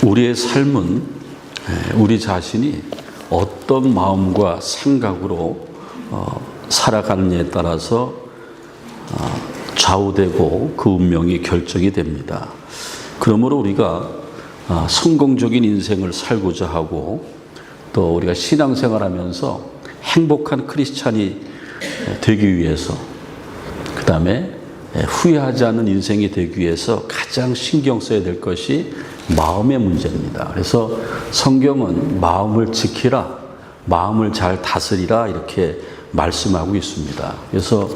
우리의 삶은 우리 자신이 어떤 마음과 생각으로 살아가느냐에 따라서 좌우되고 그 운명이 결정이 됩니다. 그러므로 우리가 성공적인 인생을 살고자 하고 또 우리가 신앙생활하면서 행복한 크리스찬이 되기 위해서, 그 다음에 후회하지 않는 인생이 되기 위해서 가장 신경 써야 될 것이 마음의 문제입니다. 그래서 성경은 마음을 지키라, 마음을 잘 다스리라 이렇게 말씀하고 있습니다. 그래서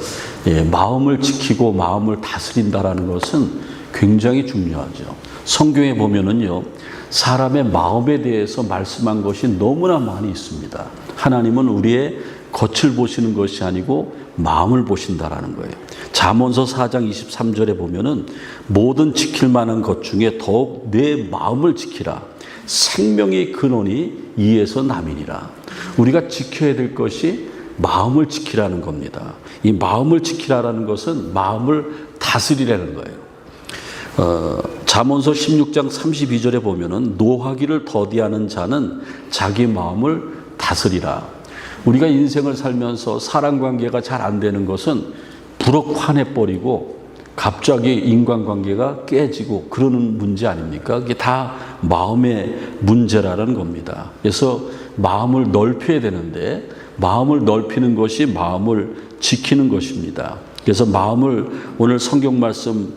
마음을 지키고 마음을 다스린다라는 것은 굉장히 중요하죠. 성경에 보면은요, 사람의 마음에 대해서 말씀한 것이 너무나 많이 있습니다. 하나님은 우리의 겉을 보시는 것이 아니고 마음을 보신다라는 거예요. 잠언서 4장 23절에 보면은 모든 지킬 만한 것 중에 더욱 내 마음을 지키라. 생명의 근원이 이에서 남이니라. 우리가 지켜야 될 것이 마음을 지키라는 겁니다. 이 마음을 지키라는 것은 마음을 다스리라는 거예요. 잠언서 16장 32절에 보면은 노하기를 더디하는 자는 자기 마음을 다스리라. 우리가 인생을 살면서 사람관계가 잘 안 되는 것은 불혹환해버리고 갑자기 인간관계가 깨지고 그러는 문제 아닙니까? 그게 다 마음의 문제라는 겁니다. 그래서 마음을 넓혀야 되는데 마음을 넓히는 것이 마음을 지키는 것입니다. 그래서 마음을 오늘 성경 말씀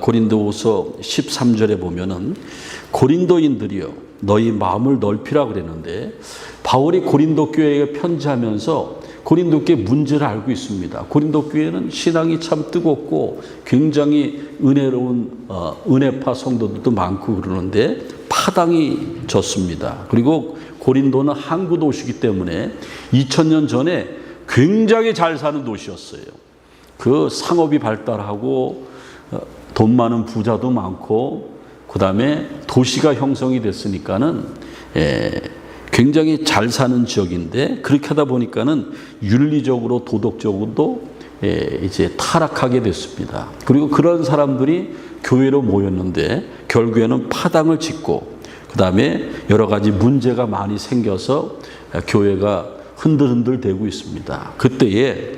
고린도후서 13절에 보면은 고린도인들이여 너희 마음을 넓히라 그랬는데 바울이 고린도 교회에 편지하면서 고린도 교회 문제를 알고 있습니다. 고린도 교회는 신앙이 참 뜨겁고 굉장히 은혜로운 은혜파 성도들도 많고 그러는데 파당이 졌습니다. 그리고 고린도는 항구 도시이기 때문에 2000년 전에 굉장히 잘 사는 도시였어요. 그 상업이 발달하고 돈 많은 부자도 많고 그 다음에 도시가 형성이 됐으니까는 굉장히 잘 사는 지역인데 그렇게 하다 보니까는 윤리적으로 도덕적으로도 이제 타락하게 됐습니다. 그리고 그런 사람들이 교회로 모였는데 결국에는 파당을 짓고 그 다음에 여러 가지 문제가 많이 생겨서 교회가 흔들흔들 되고 있습니다. 그때에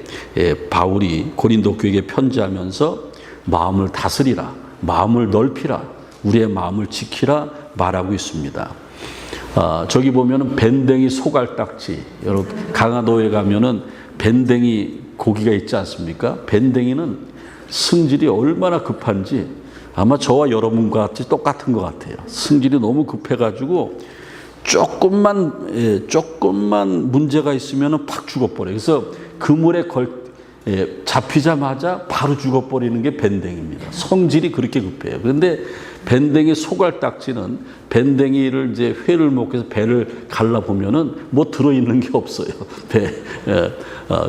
바울이 고린도 교회에 편지하면서 마음을 다스리라, 마음을 넓히라, 우리의 마음을 지키라 말하고 있습니다. 저기 보면은 밴댕이 소갈딱지, 여러분 강화도에 가면은 밴댕이 고기가 있지 않습니까? 밴댕이는 승질이 얼마나 급한지 아마 저와 여러분과 같이 똑같은 것 같아요. 승질이 너무 급해가지고 조금만 문제가 있으면은 팍 죽어버려요. 그래서 그물에 잡히자마자 바로 죽어버리는 게 밴댕이입니다. 성질이 그렇게 급해요. 그런데 밴댕이 소갈딱지는 밴댕이를 이제 회를 먹고 해서 배를 갈라보면은 뭐 들어있는 게 없어요.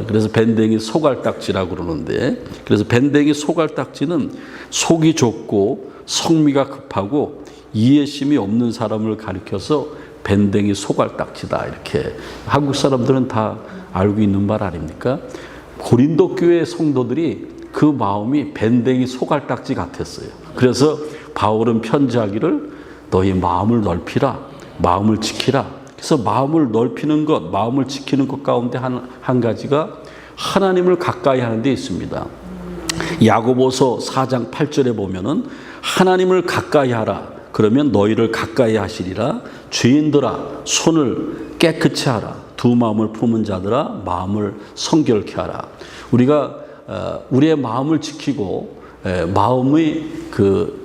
그래서 밴댕이 소갈딱지라고 그러는데, 그래서 밴댕이 소갈딱지는 속이 좁고 성미가 급하고 이해심이 없는 사람을 가리켜서 밴댕이 소갈딱지다 이렇게 한국 사람들은 다 알고 있는 말 아닙니까? 고린도 교회 성도들이 그 마음이 밴댕이 소갈딱지 같았어요. 그래서 바울은 편지하기를 너희 마음을 넓히라, 마음을 지키라. 그래서 마음을 넓히는 것, 마음을 지키는 것 가운데 한 가지가 하나님을 가까이 하는 데 있습니다. 야고보서 4장 8절에 보면은 하나님을 가까이 하라. 그러면 너희를 가까이 하시리라. 죄인들아 손을 깨끗이 하라. 두 마음을 품은 자들아 마음을 성결케 하라. 우리가 우리의 마음을 지키고 마음이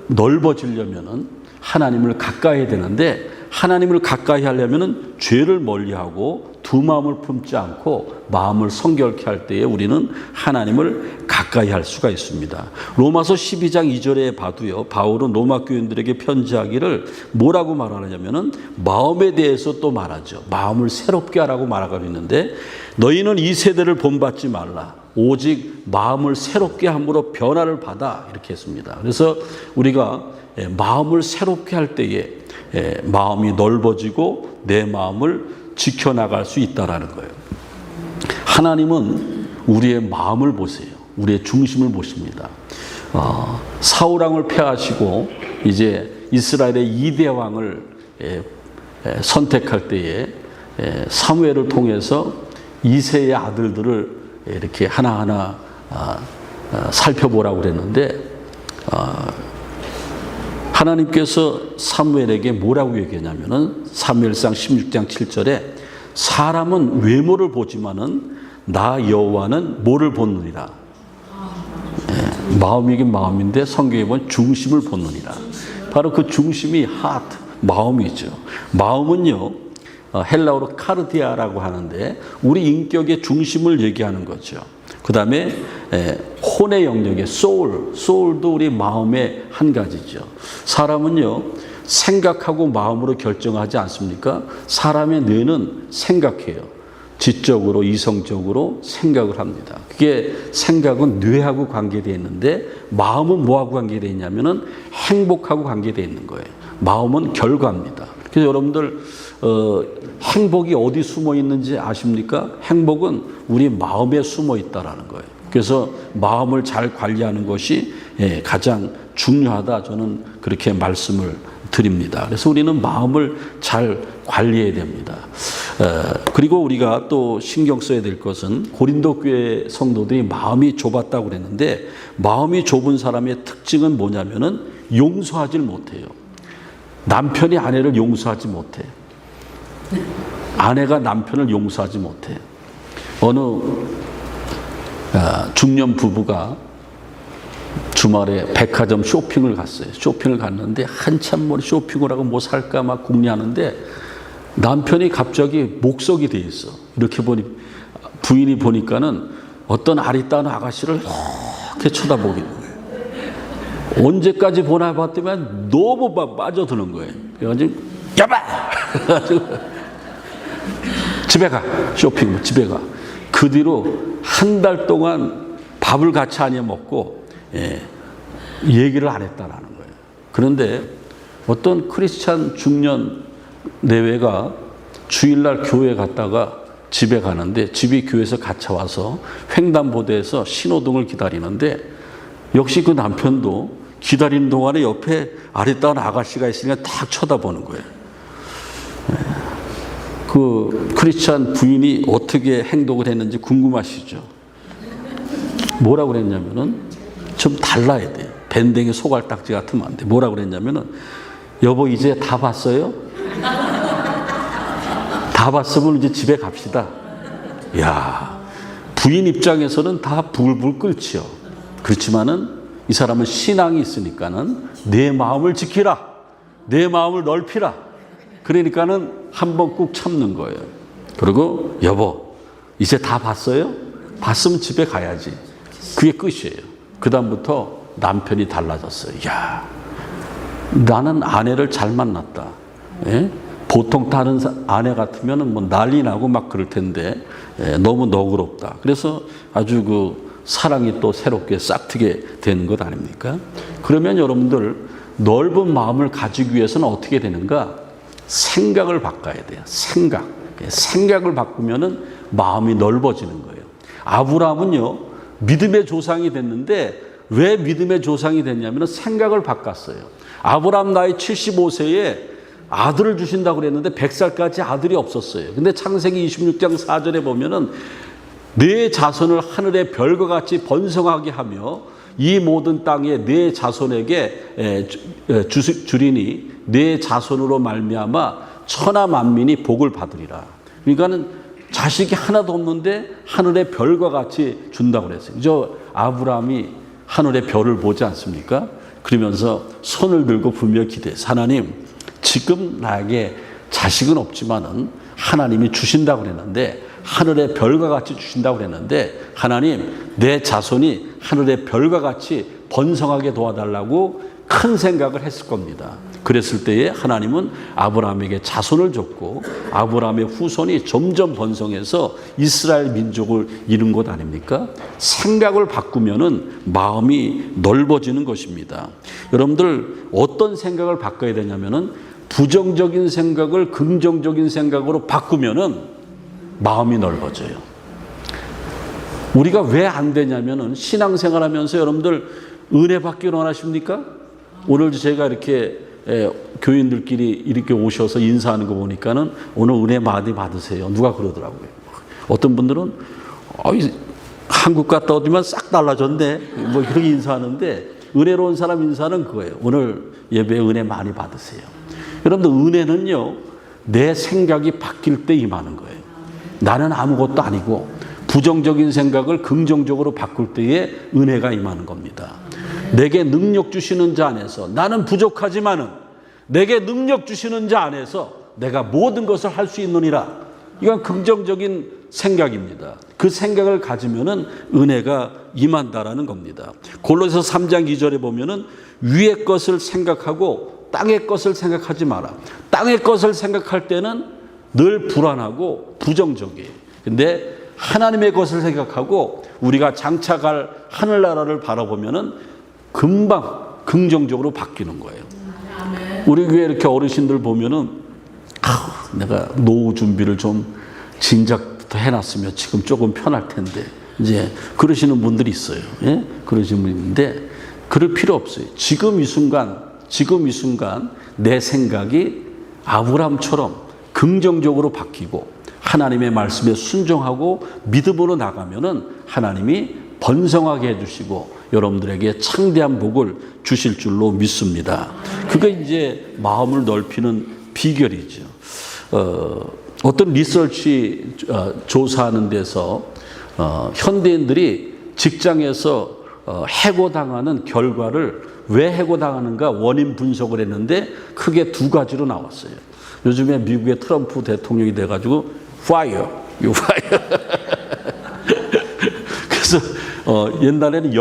넓어지려면은 하나님을 가까이 해야 되는데 하나님을 가까이 하려면은 죄를 멀리하고 두 마음을 품지 않고 마음을 성결케 할 때에 우리는 하나님을 가까이 할 수가 있습니다. 로마서 12장 2절에 봐도요, 바울은 로마 교인들에게 편지하기를 뭐라고 말하냐면은 마음에 대해서 또 말하죠. 마음을 새롭게 하라고 말하고 있는데 너희는 이 세대를 본받지 말라. 오직 마음을 새롭게 함으로 변화를 받아 이렇게 했습니다. 그래서 우리가 마음을 새롭게 할 때에 마음이 넓어지고 내 마음을 지켜나갈 수 있다라는 거예요. 하나님은 우리의 마음을 보세요. 우리의 중심을 보십니다. 사울왕을 폐하시고 이제 이스라엘의 2대 왕을 선택할 때에 사무엘을 통해서 이새의 아들들을 이렇게 하나하나 살펴보라고 그랬는데 하나님께서 사무엘에게 뭐라고 얘기했냐면은 사무엘상 16장 7절에 사람은 외모를 보지만은 나 여호와는 뭐를 보느니라. 마음이긴 마음인데 성경에 보면 중심을 보느니라. 바로 그 중심이 하트, 마음이죠. 마음은요 헬라어로 카르디아라고 하는데 우리 인격의 중심을 얘기하는 거죠. 그 다음에 혼의 영역의 소울도 우리 마음의 한 가지죠. 사람은요 생각하고 마음으로 결정하지 않습니까? 사람의 뇌는 생각해요. 지적으로 이성적으로 생각을 합니다. 그게 생각은 뇌하고 관계되어 있는데 마음은 뭐하고 관계되어 있냐면은 행복하고 관계되어 있는 거예요. 마음은 결과입니다. 그래서 여러분들 행복이 어디 숨어 있는지 아십니까? 행복은 우리 마음에 숨어 있다라는 거예요. 그래서 마음을 잘 관리하는 것이 가장 중요하다, 저는 그렇게 말씀을 드립니다. 그래서 우리는 마음을 잘 관리해야 됩니다. 그리고 우리가 또 신경 써야 될 것은 고린도 교회 성도들이 마음이 좁았다고 그랬는데 마음이 좁은 사람의 특징은 뭐냐면은 용서하지 못해요. 남편이 아내를 용서하지 못해. 아내가 남편을 용서하지 못해. 어느 중년 부부가 주말에 백화점 쇼핑을 갔어요. 쇼핑을 갔는데 한참 쇼핑을 하고 뭐 살까 막 궁리하는데 남편이 갑자기 목석이 돼 있어. 이렇게 보니 부인이 보니까는 어떤 아리따운 아가씨를 이렇게 쳐다보기는 거예요. 언제까지 보나 봤더니 너무 빠져드는 거예요. 그래가지고 여봐! 집에 가. 쇼핑 집에 가. 그 뒤로 한 달 동안 밥을 같이 안 해 먹고 얘기를 안 했다라는 거예요. 그런데 어떤 크리스찬 중년 내외가 주일날 교회 갔다가 집에 가는데 집이 교회에서 같이 와서 횡단보도에서 신호등을 기다리는데 역시 그 남편도 기다리는 동안에 옆에 아리따운 아가씨가 있으니까 딱 쳐다보는 거예요. 그 크리스찬 부인이 어떻게 행동을 했는지 궁금하시죠? 뭐라고 그랬냐면은 좀 달라야 돼요. 밴댕이 소갈딱지 같으면 안 돼. 뭐라고 그랬냐면은 여보 이제 다 봤어요? 다 봤으면 이제 집에 갑시다. 야, 부인 입장에서는 다 불불 끓지요. 그렇지만은 이 사람은 신앙이 있으니까는 내 마음을 지키라. 내 마음을 넓히라. 그러니까는 한번 꾹 참는 거예요. 그리고 여보 이제 다 봤어요? 봤으면 집에 가야지. 그게 끝이에요. 그 다음부터 남편이 달라졌어요. 야, 나는 아내를 잘 만났다. 예? 보통 다른 아내 같으면 뭐 난리 나고 막 그럴 텐데 너무 너그럽다. 그래서 아주 그 사랑이 또 새롭게 싹트게 되는 것 아닙니까? 그러면 여러분들 넓은 마음을 가지기 위해서는 어떻게 되는가? 생각을 바꿔야 돼요. 생각을 바꾸면은 마음이 넓어지는 거예요. 아브라함은요 믿음의 조상이 됐는데 왜 믿음의 조상이 됐냐면 생각을 바꿨어요. 아브라함 나이 75세에 아들을 주신다고 그랬는데 100살까지 아들이 없었어요. 근데 창세기 26장 4절에 보면은 네 자손을 하늘의 별과 같이 번성하게 하며 이 모든 땅에 네 자손에게 주리니 네 자손으로 말미암아 천하 만민이 복을 받으리라. 그러니까는 자식이 하나도 없는데 하늘의 별과 같이 준다고 그랬어요. 저 아브라함이 하늘의 별을 보지 않습니까? 그러면서 손을 들고 분명히 기도했어요. 하나님, 지금 나에게 자식은 없지만은 하나님이 주신다고 그랬는데 하늘의 별과 같이 주신다고 그랬는데 하나님, 내 자손이 하늘의 별과 같이 번성하게 도와달라고 큰 생각을 했을 겁니다. 그랬을 때에 하나님은 아브라함에게 자손을 줬고 아브라함의 후손이 점점 번성해서 이스라엘 민족을 이룬 것 아닙니까? 생각을 바꾸면은 마음이 넓어지는 것입니다. 여러분들 어떤 생각을 바꿔야 되냐면은 부정적인 생각을 긍정적인 생각으로 바꾸면은 마음이 넓어져요. 우리가 왜 안 되냐면은 신앙생활하면서 여러분들 은혜 받기를 원하십니까? 오늘도 제가 이렇게 교인들끼리 이렇게 오셔서 인사하는 거 보니까는 오늘 은혜 많이 받으세요. 누가 그러더라고요. 어떤 분들은 한국 갔다 오지만 싹 달라졌네. 뭐 그렇게 인사하는데 은혜로운 사람 인사는 그거예요. 오늘 예배에 은혜 많이 받으세요. 여러분들 은혜는요, 내 생각이 바뀔 때 임하는 거예요. 나는 아무것도 아니고 부정적인 생각을 긍정적으로 바꿀 때에 은혜가 임하는 겁니다. 내게 능력 주시는 자 안에서, 나는 부족하지만은 내게 능력 주시는 자 안에서 내가 모든 것을 할 수 있느니라. 이건 긍정적인 생각입니다. 그 생각을 가지면은 은혜가 임한다라는 겁니다. 골로새서 3장 2절에 보면은 위의 것을 생각하고 땅의 것을 생각하지 마라. 땅의 것을 생각할 때는 늘 불안하고 부정적이에요. 근데 하나님의 것을 생각하고 우리가 장차갈 하늘나라를 바라보면은 금방 긍정적으로 바뀌는 거예요. 우리 교회 이렇게 어르신들 보면은 내가 노후 준비를 좀 진작부터 해놨으면 지금 조금 편할 텐데, 이제 그러시는 분들이 있어요. 예? 그러시는 분인데 그럴 필요 없어요. 지금 이 순간 내 생각이 아브라함처럼 긍정적으로 바뀌고 하나님의 말씀에 순종하고 믿음으로 나가면은 하나님이 번성하게 해주시고 여러분들에게 창대한 복을 주실 줄로 믿습니다. 그게 이제 마음을 넓히는 비결이죠. 어떤 리서치 조사하는 데서 현대인들이 직장에서 해고당하는 결과를 왜 해고당하는가 원인 분석을 했는데 크게 두 가지로 나왔어요. 요즘에 미국의 트럼프 대통령이 돼가지고 fire, you fire. 그래서 옛날에는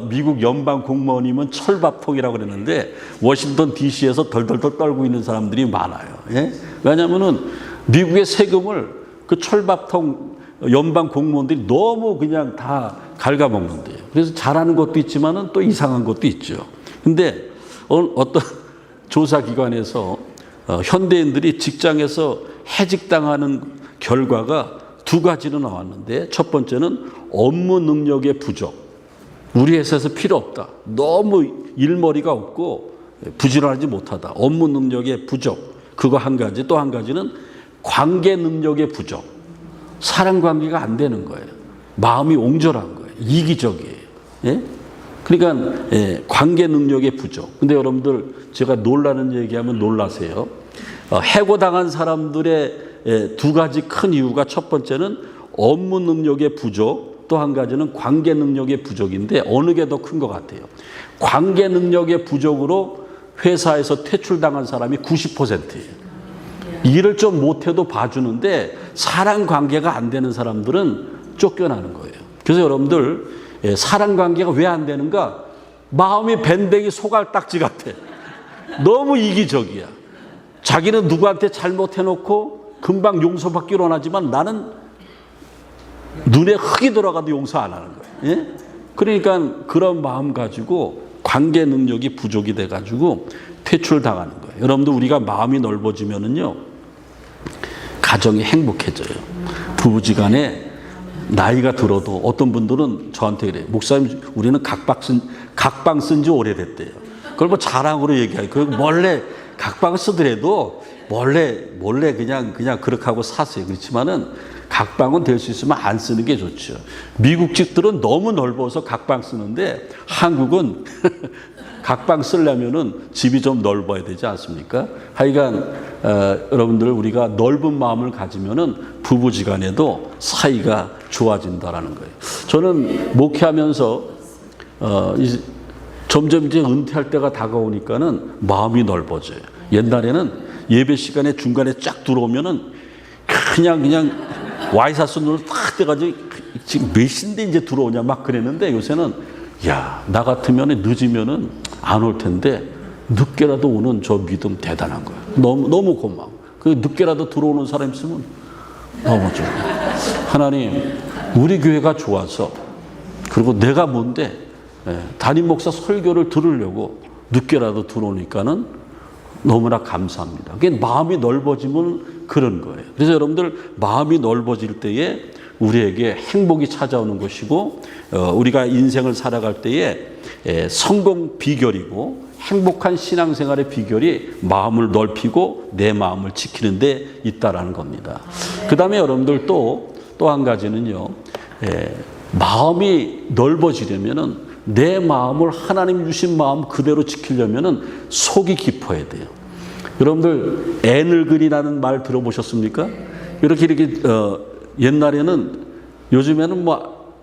미국 연방 공무원이면 철밥통이라고 그랬는데 워싱턴 DC에서 덜덜덜 떨고 있는 사람들이 많아요. 예? 왜냐하면은 미국의 세금을 그 철밥통 연방 공무원들이 너무 그냥 다 갉아먹는데요. 그래서 잘하는 것도 있지만은 또 이상한 것도 있죠. 근데 어떤 조사기관에서 현대인들이 직장에서 해직당하는 결과가 두 가지로 나왔는데, 첫 번째는 업무 능력의 부족. 우리 회사에서 필요 없다. 너무 일머리가 없고 부지런하지 못하다. 업무 능력의 부족. 그거 한 가지. 또 한 가지는 관계 능력의 부족. 사람 관계가 안 되는 거예요. 마음이 옹졸한 거예요. 이기적이에요. 예? 그러니까 관계 능력의 부족. 근데 여러분들 제가 놀라는 얘기하면 놀라세요. 해고당한 사람들의 두 가지 큰 이유가, 첫 번째는 업무 능력의 부족, 또 한 가지는 관계 능력의 부족인데 어느 게 더 큰 것 같아요? 관계 능력의 부족으로 회사에서 퇴출당한 사람이 90%예요. 일을 좀 못해도 봐주는데 사람 관계가 안 되는 사람들은 쫓겨나는 거예요. 그래서 여러분들 사람 관계가 왜 안 되는가? 마음이 밴댕이 소갈딱지 같아. 너무 이기적이야. 자기는 누구한테 잘못해놓고 금방 용서받기로 하지만 나는 눈에 흙이 들어가도 용서 안 하는 거예요. 예? 그러니까 그런 마음 가지고 관계 능력이 부족이 돼가지고 퇴출당하는 거예요. 여러분들 우리가 마음이 넓어지면은요, 가정이 행복해져요. 부부지간에 나이가 들어도 어떤 분들은 저한테 그래요. 목사님, 우리는 각방 쓴 지 오래됐대요. 그걸 뭐 자랑으로 얘기해요. 그 몰래 각방을 쓰더라도 몰래 그냥 그렇게 하고 사세요. 그렇지만은 각방은 될 수 있으면 안 쓰는 게 좋죠. 미국 집들은 너무 넓어서 각방 쓰는데 한국은 각방 쓰려면은 집이 좀 넓어야 되지 않습니까? 하여간 여러분들 우리가 넓은 마음을 가지면은 부부지간에도 사이가 좋아진다라는 거예요. 저는 목회하면서 점점 이제 은퇴할 때가 다가오니까는 마음이 넓어져요. 옛날에는 예배 시간에 중간에 쫙 들어오면은 그냥 와이사스 눈을 탁 떼가지고 지금 몇 시인데 이제 들어오냐 막 그랬는데, 요새는 야, 나 같으면 늦으면은 안 올 텐데 늦게라도 오는 저 믿음 대단한 거야. 너무 고마워. 그 늦게라도 들어오는 사람 있으면 너무 좋아. 하나님, 우리 교회가 좋아서, 그리고 내가 뭔데 담임 목사 설교를 들으려고 늦게라도 들어오니까는 너무나 감사합니다. 그게 마음이 넓어지면 그런 거예요. 그래서 여러분들 마음이 넓어질 때에 우리에게 행복이 찾아오는 것이고 우리가 인생을 살아갈 때에 성공 비결이고 행복한 신앙생활의 비결이 마음을 넓히고 내 마음을 지키는 데 있다라는 겁니다. 그 다음에 여러분들 또 한 가지는요, 마음이 넓어지려면은 내 마음을 하나님 주신 마음 그대로 지키려면은 속이 깊어야 돼요. 여러분들 애늙은이라는 말 들어보셨습니까? 이렇게 옛날에는, 요즘에는 뭐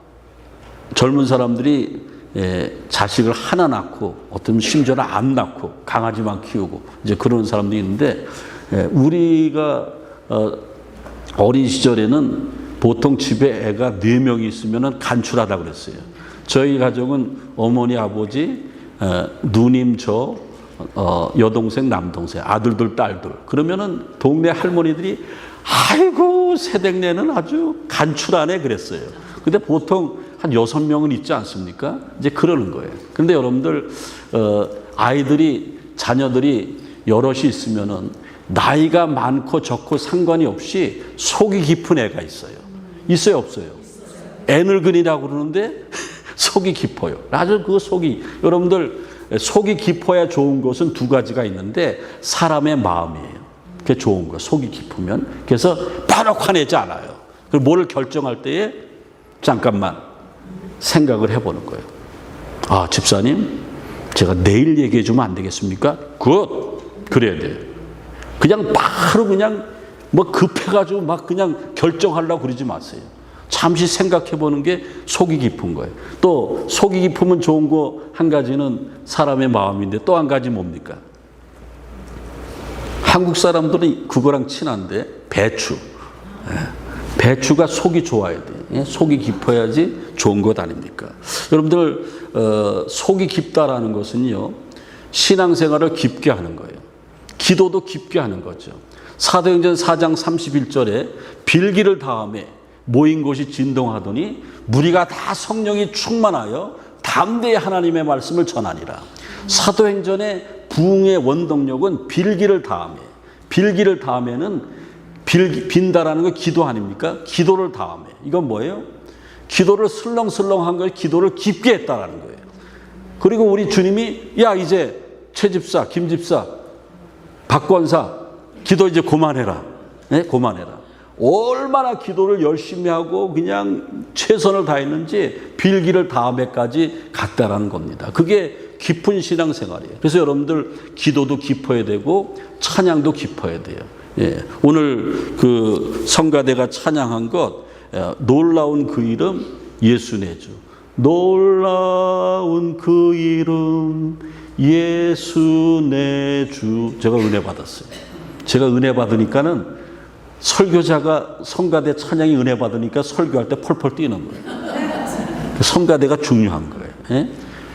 젊은 사람들이 자식을 하나 낳고 어떤 심지어는 안 낳고 강아지만 키우고 이제 그런 사람도 있는데, 우리가 어린 시절에는 보통 집에 애가 4명이 있으면 간출하다 그랬어요. 저희 가족은 어머니, 아버지, 누님, 저, 여동생, 남동생, 아들들, 딸들. 그러면은 동네 할머니들이 아이고 새댁네는 아주 간출하네 그랬어요. 근데 보통 한 6명은 있지 않습니까? 이제 그러는 거예요. 그런데 여러분들, 자녀들이 여럿이 있으면은 나이가 많고 적고 상관이 없이 속이 깊은 애가 있어요. 있어요, 없어요? 애늙은이라고 그러는데 속이 깊어요. 아주 그 속이, 여러분들, 속이 깊어야 좋은 것은 2가지가 있는데, 사람의 마음이에요. 그게 좋은 거, 속이 깊으면. 그래서 바로 화내지 않아요. 그리고 뭐를 결정할 때에 잠깐만 생각을 해보는 거예요. 아, 집사님, 제가 내일 얘기해 주면 안 되겠습니까? 그래야 돼요. 그냥 바로 그냥 뭐 급해가지고 막 그냥 결정하려고 그러지 마세요. 잠시 생각해 보는 게 속이 깊은 거예요. 또 속이 깊으면 좋은 거 한 가지는 사람의 마음인데, 또 한 가지 뭡니까? 한국 사람들은 그거랑 친한데, 배추. 배추가 속이 좋아야 돼요. 속이 깊어야지 좋은 것 아닙니까? 여러분들, 속이 깊다라는 것은요, 신앙생활을 깊게 하는 거예요. 기도도 깊게 하는 거죠. 사도행전 4장 31절에 빌기를 다음에 모인 곳이 진동하더니 무리가 다 성령이 충만하여 담대히 하나님의 말씀을 전하니라. 사도행전의 부흥의 원동력은 빌기를 다음에는 빈다라는 건 기도 아닙니까? 기도를 다음에. 이건 뭐예요? 기도를 슬렁슬렁한 거예요. 기도를 깊게 했다라는 거예요. 그리고 우리 주님이, 야, 이제 최 집사, 김 집사, 박 권사, 기도 이제 그만해라. 네? 그만해라. 얼마나 기도를 열심히 하고 그냥 최선을 다했는지 빌기를 다음에까지 갔다라는 겁니다. 그게 깊은 신앙생활이에요. 그래서 여러분들, 기도도 깊어야 되고 찬양도 깊어야 돼요. 예. 오늘 그 성가대가 찬양한 것, 놀라운 그 이름 예수 내 주. 놀라운 그 이름 예수 내 주. 제가 은혜 받았어요. 제가 은혜 받으니까는, 설교자가 성가대 찬양이 은혜 받으니까 설교할 때 펄펄 뛰는 거예요. 성가대가 중요한 거예요. 예?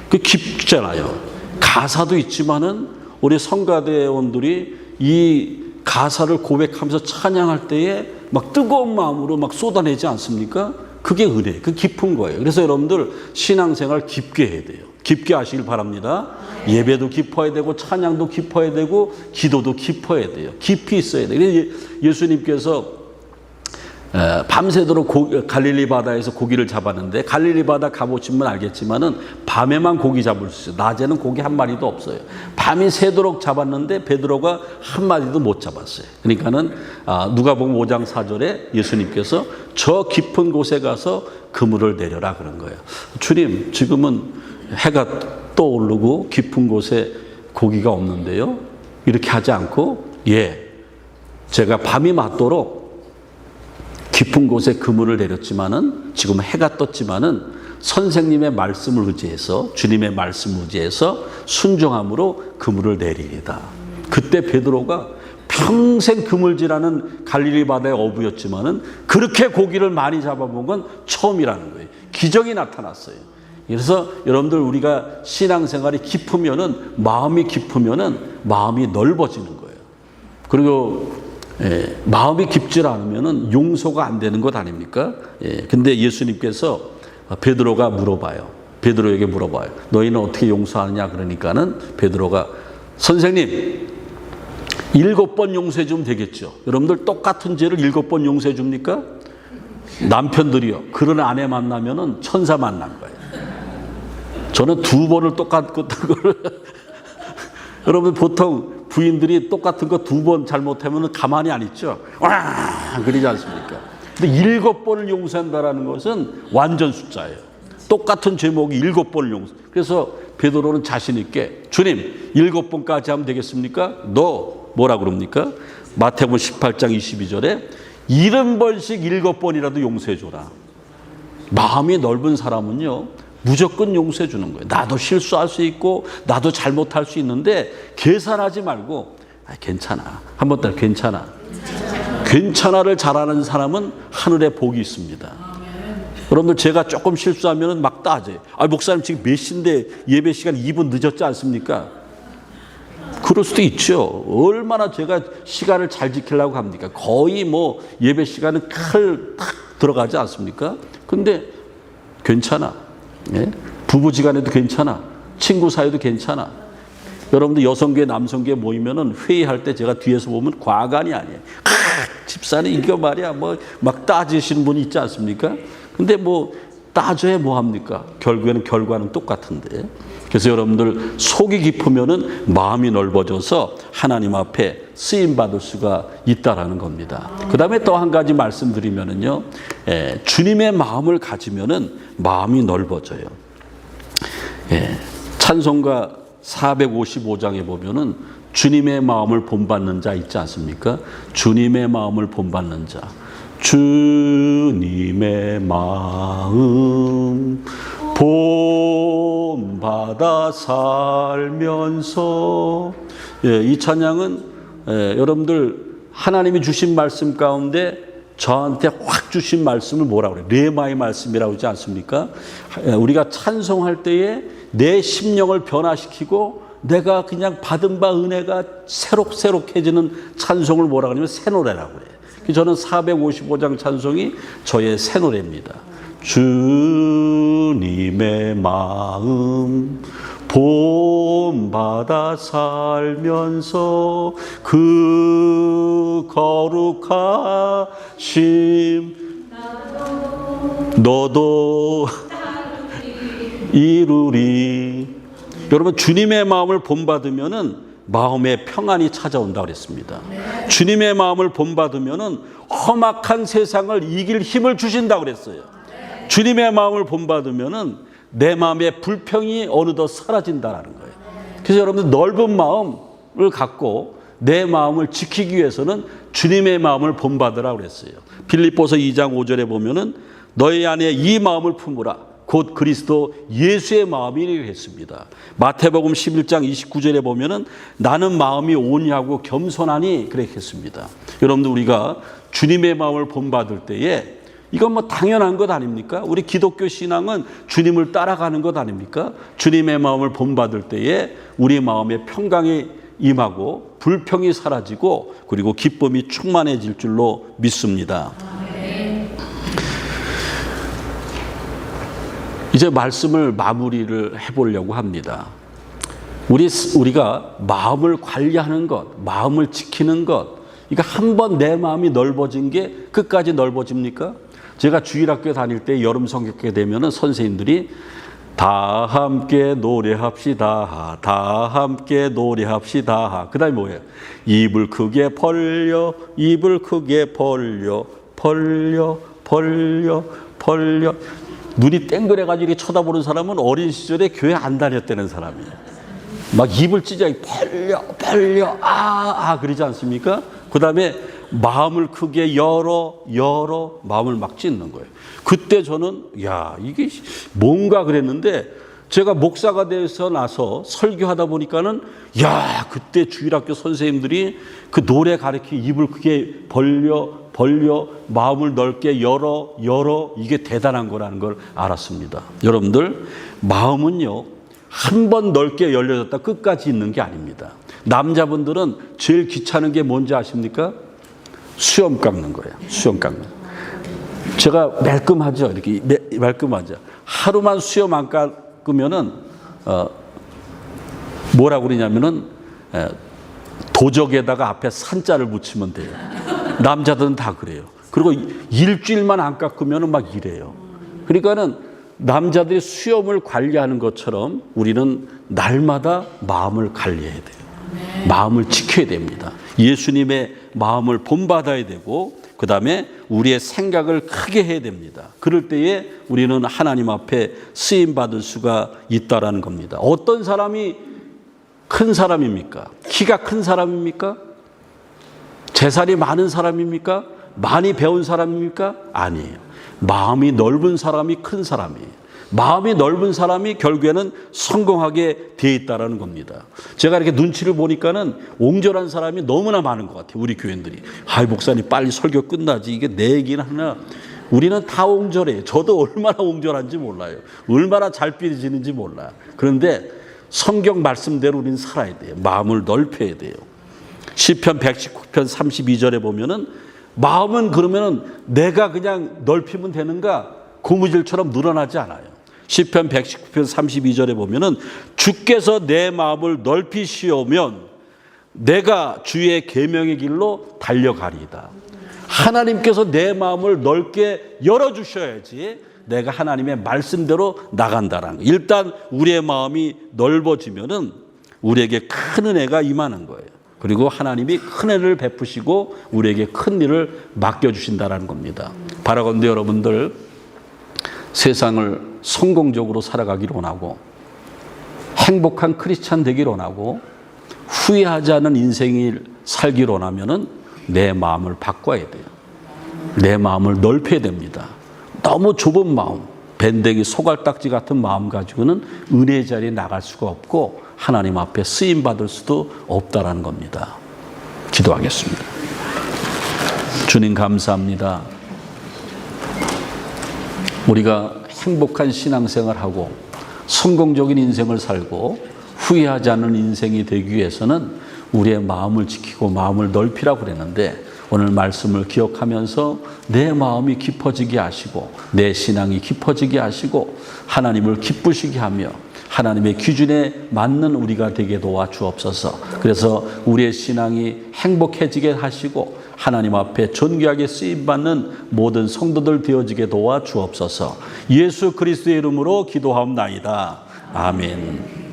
그 깊잖아요. 가사도 있지만은 우리 성가대원들이 이 가사를 고백하면서 찬양할 때에 막 뜨거운 마음으로 막 쏟아내지 않습니까? 그게 은혜, 그 깊은 거예요. 그래서 여러분들, 신앙생활 깊게 해야 돼요. 깊게 하시길 바랍니다. 예배도 깊어야 되고 찬양도 깊어야 되고 기도도 깊어야 돼요. 깊이 있어야 돼요. 예수님께서 밤새도록 갈릴리 바다에서 고기를 잡았는데, 갈릴리 바다 가보시면 알겠지만은 밤에만 고기 잡을 수 있어요. 낮에는 고기 한 마리도 없어요. 밤이 새도록 잡았는데 베드로가 한 마리도 못 잡았어요. 그러니까는 누가복음 5장 4절에 예수님께서 저 깊은 곳에 가서 그물을 내려라 그런 거예요. 주님, 지금은 해가 떠오르고 깊은 곳에 고기가 없는데요, 이렇게 하지 않고, 제가 밤이 맞도록 깊은 곳에 그물을 내렸지만은, 지금 해가 떴지만은 선생님의 말씀을 의지해서, 주님의 말씀을 의지해서 순종함으로 그물을 내리리다. 그때 베드로가 평생 그물질하는 갈릴리 바다의 어부였지만은 그렇게 고기를 많이 잡아본 건 처음이라는 거예요. 기적이 나타났어요. 그래서 여러분들, 우리가 신앙생활이 깊으면은, 마음이 깊으면은 마음이 넓어지는 거예요. 그리고 마음이 깊지 않으면은 용서가 안 되는 것 아닙니까? 근데 예수님께서 베드로가 물어봐요. 베드로에게 물어봐요. 너희는 어떻게 용서하느냐? 그러니까는 베드로가, 선생님, 7번 용서해 주면 되겠죠. 여러분들, 똑같은 죄를 7번 용서해 줍니까? 남편들이요. 그런 아내 만나면은 천사 만난 거예요. 저는 2번을 똑같은 걸 여러분 보통 부인들이 똑같은 거 2번 잘못하면 가만히 안 있죠. 와 그러지 않습니까? 근데 7번을 용서한다라는 것은 완전 숫자예요. 똑같은 제목이 7번을 용서. 그래서 베드로는 자신 있게 주님 7번까지 하면 되겠습니까? 너 뭐라 그럽니까? 마태복음 18장 22절에 70번씩 7번이라도 용서해 줘라. 마음이 넓은 사람은요 무조건 용서해 주는 거예요. 나도 실수할 수 있고 나도 잘못할 수 있는데 계산하지 말고 괜찮아. 한 번 더 괜찮아. 괜찮아를 잘하는 사람은 하늘에 복이 있습니다. 여러분들 제가 조금 실수하면 막 따져요. 목사님 지금 몇 시인데 예배 시간 2분 늦었지 않습니까? 그럴 수도 있죠. 얼마나 제가 시간을 잘 지키려고 합니까? 거의 뭐 예배 시간은 칼 탁 들어가지 않습니까? 근데 괜찮아. 예? 부부지간에도 괜찮아. 친구 사이도 괜찮아. 여러분들 여성교회 남성교회 모이면은 회의할 때 제가 뒤에서 보면 과간이 아니에요. 집사는 이거 말이야 뭐 막 따지시는 분이 있지 않습니까? 근데 뭐 따져야 뭐 합니까? 결국에는 결과는 똑같은데. 그래서 여러분들 속이 깊으면은 마음이 넓어져서 하나님 앞에 쓰임 받을 수가 있다라는 겁니다. 그다음에 또 한 가지 말씀드리면은요, 주님의 마음을 가지면은 마음이 넓어져요. 찬송가 455장에 보면은 주님의 마음을 본받는 자 있지 않습니까? 주님의 마음을 본받는 자. 주님의 마음 본받아 살면서. 이 찬양은 여러분들 하나님이 주신 말씀 가운데 저한테 확 주신 말씀을 뭐라고 그래요? 레마의 말씀이라고 하지 않습니까? 우리가 찬송할 때에 내 심령을 변화시키고 내가 그냥 받은 바 은혜가 새록새록해지는 찬송을 뭐라고 하냐면 새 노래라고 해요. 저는 455장 찬송이 저의 새 노래입니다. 주님의 마음 본받아 살면서 그 거룩하심 너도 이루리. 여러분 주님의 마음을 본받으면은 마음의 평안이 찾아온다고 그랬습니다. 주님의 마음을 본받으면은 험악한 세상을 이길 힘을 주신다고 그랬어요. 주님의 마음을 본받으면은 내 마음의 불평이 어느덧 사라진다는 거예요. 그래서 여러분들 넓은 마음을 갖고 내 마음을 지키기 위해서는 주님의 마음을 본받으라고 그랬어요. 빌립보서 2장 5절에 보면은 너희 안에 이 마음을 품으라. 곧 그리스도 예수의 마음이라고 했습니다. 마태복음 11장 29절에 보면은 나는 마음이 온유하고 겸손하니 그렇게 했습니다. 여러분들 우리가 주님의 마음을 본받을 때에 이건 뭐 당연한 것 아닙니까? 우리 기독교 신앙은 주님을 따라가는 것 아닙니까? 주님의 마음을 본받을 때에 우리 마음에 평강이 임하고 불평이 사라지고 그리고 기쁨이 충만해질 줄로 믿습니다. 이제 말씀을 마무리를 해보려고 합니다. 우리가 마음을 관리하는 것, 마음을 지키는 것, 이거 한 번 내 마음이 넓어진 게 끝까지 넓어집니까? 제가 주일학교 다닐 때 여름 성격회 되면은 선생님들이 다 함께 노래합시다. 다 함께 노래합시다. 그 다음에 뭐예요? 입을 크게 벌려, 입을 크게 벌려, 벌려, 벌려, 벌려. 눈이 땡그래가지고 이렇게 쳐다보는 사람은 어린 시절에 교회 안 다녔다는 사람이에요. 막 입을 찢어 벌려, 벌려, 그러지 않습니까? 그 다음에 마음을 크게 열어 마음을 막 찢는 거예요. 그때 저는 이게 뭔가 그랬는데 제가 목사가 돼서 나서 설교하다 보니까는 그때 주일학교 선생님들이 그 노래 가르치기 입을 크게 벌려 마음을 넓게 열어 이게 대단한 거라는 걸 알았습니다. 여러분들 마음은요 한 번 넓게 열려졌다 끝까지 있는 게 아닙니다. 남자분들은 제일 귀찮은 게 뭔지 아십니까? 수염 깎는 거예요. 수염 깎는. 제가 말끔하죠. 이렇게 말끔하죠. 하루만 수염 안 깎으면은 뭐라고 그러냐면은 도적에다가 앞에 산자를 붙이면 돼요. 남자들은 다 그래요. 그리고 일주일만 안 깎으면 막 이래요. 그러니까는 남자들이 수염을 관리하는 것처럼 우리는 날마다 마음을 관리해야 돼요. 마음을 지켜야 됩니다. 예수님의 마음을 본받아야 되고 그 다음에 우리의 생각을 크게 해야 됩니다. 그럴 때에 우리는 하나님 앞에 쓰임받을 수가 있다라는 겁니다. 어떤 사람이 큰 사람입니까? 키가 큰 사람입니까? 재산이 많은 사람입니까? 많이 배운 사람입니까? 아니에요. 마음이 넓은 사람이 큰 사람이에요. 마음이 넓은 사람이 결국에는 성공하게 되어 있다는 겁니다. 제가 이렇게 눈치를 보니까는 옹졸한 사람이 너무나 많은 것 같아요. 우리 교인들이. 아이, 목사님 빨리 설교 끝나지. 이게 내 얘기는 하나. 우리는 다 옹졸해요. 저도 얼마나 옹졸한지 몰라요. 얼마나 잘 삐지는지 몰라요. 그런데 성경 말씀대로 우리는 살아야 돼요. 마음을 넓혀야 돼요. 시편 119편 32절에 보면은 마음은 그러면은 내가 그냥 넓히면 되는가? 고무줄처럼 늘어나지 않아요. 시편 119편 32절에 보면은 주께서 내 마음을 넓히시오면 내가 주의 계명의 길로 달려가리이다. 하나님께서 내 마음을 넓게 열어주셔야지 내가 하나님의 말씀대로 나간다라는 거예요. 일단 우리의 마음이 넓어지면은 우리에게 큰 은혜가 임하는 거예요. 그리고 하나님이 큰 은혜를 베푸시고 우리에게 큰 일을 맡겨주신다는 겁니다. 바라건대 여러분들 세상을 성공적으로 살아가기를 원하고 행복한 크리스찬 되기를 원하고 후회하지 않은 인생을 살기를 원하면은 내 마음을 바꿔야 돼요. 내 마음을 넓혀야 됩니다. 너무 좁은 마음, 밴댕이 소갈딱지 같은 마음 가지고는 은혜의 자리에 나갈 수가 없고 하나님 앞에 쓰임받을 수도 없다라는 겁니다. 기도하겠습니다. 주님 감사합니다. 우리가 행복한 신앙생활하고 성공적인 인생을 살고 후회하지 않는 인생이 되기 위해서는 우리의 마음을 지키고 마음을 넓히라고 그랬는데 오늘 말씀을 기억하면서 내 마음이 깊어지게 하시고 내 신앙이 깊어지게 하시고 하나님을 기쁘시게 하며 하나님의 기준에 맞는 우리가 되게 도와 주옵소서. 그래서 우리의 신앙이 행복해지게 하시고 하나님 앞에 존귀하게 쓰임받는 모든 성도들 되어지게 도와 주옵소서. 예수 그리스도의 이름으로 기도하옵나이다. 아멘.